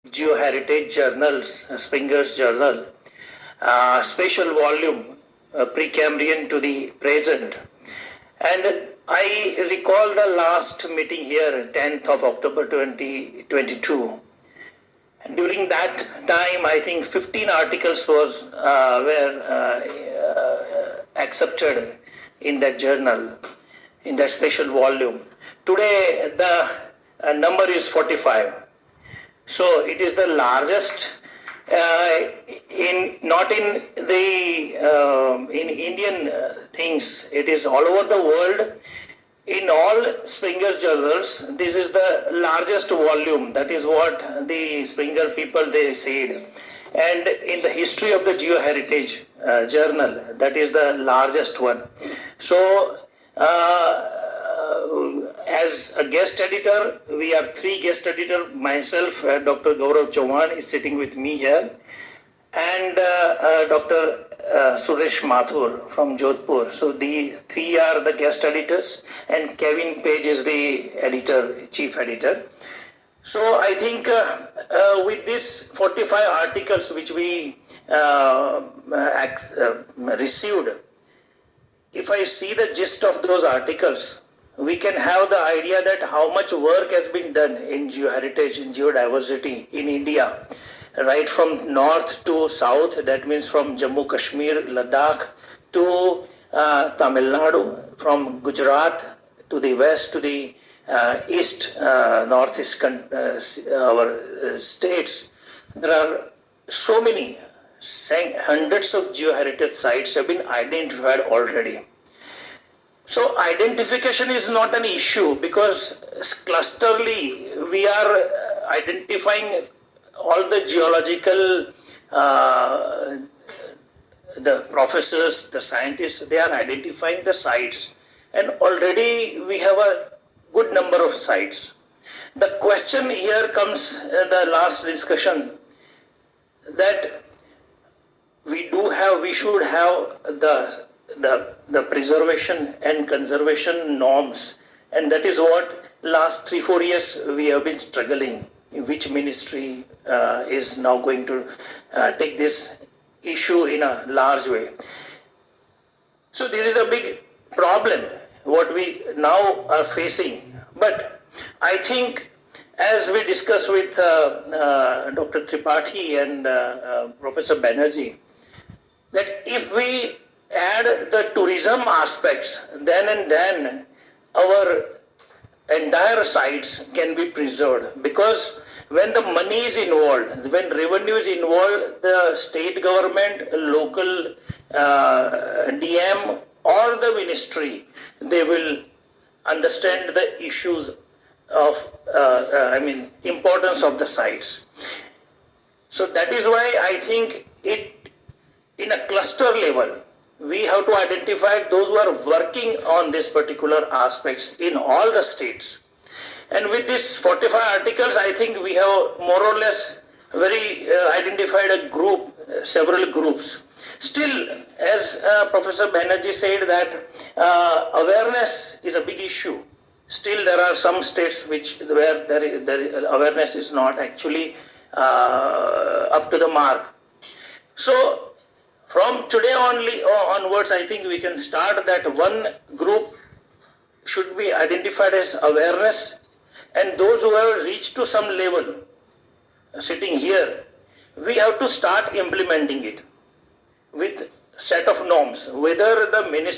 Geoheritage Journals, Springer's Journal, special volume, Precambrian to the present. And I recall the last meeting here, 10th of October 2022. And during that time, I think 15 articles were accepted in that journal, in that special volume. Today, the number is 45. So it is the largest not in the in Indian things. It is all over the world. In all Springer's journals, this is the largest volume. That is what the Springer people they said. And in the history of the Geoheritage journal, that is the largest one. So. As a guest editor, we are 3 guest editors. Myself, Dr. Gaurav Chauhan is sitting with me here, and Dr. Suresh Mathur from Jodhpur. So the 3 are the guest editors, and Kevin Page is the editor, chief editor. So I think with these 45 articles which we received, if I see the gist of those articles, we can have the idea that how much work has been done in geoheritage, in geodiversity in India, right from north to south, that means from Jammu Kashmir, Ladakh to Tamil Nadu, from Gujarat to the west to the east, northeast our states. There are so many, hundreds of geoheritage sites have been identified already. So identification is not an issue because clusterly we are identifying all the geological, the professors, the scientists, they are identifying the sites, and already we have a good number of sites. The question here comes in the last discussion that we should have the preservation and conservation norms, and that is what last 3-4 years we have been struggling. Which ministry is now going to take this issue in a large way? So this is a big problem what we now are facing. But I think, as we discussed with Dr. Tripathi and Professor Banerjee, that if we add the tourism aspects, then our entire sites can be preserved. Because when the money is involved, when revenue is involved, the state government, local DM or the ministry, they will understand the issues of, importance of the sites. So that is why I think in a cluster level, we have to identify those who are working on these particular aspects in all the states. And with these 45 articles, I think we have more or less identified a group, several groups. Still, as Professor Banerjee said, that awareness is a big issue. Still, there are some states where awareness is not actually up to the mark. So, from today onwards, I think we can start that one group should be identified as awareness, and those who have reached to some level, sitting here, we have to start implementing it with set of norms, whether the ministry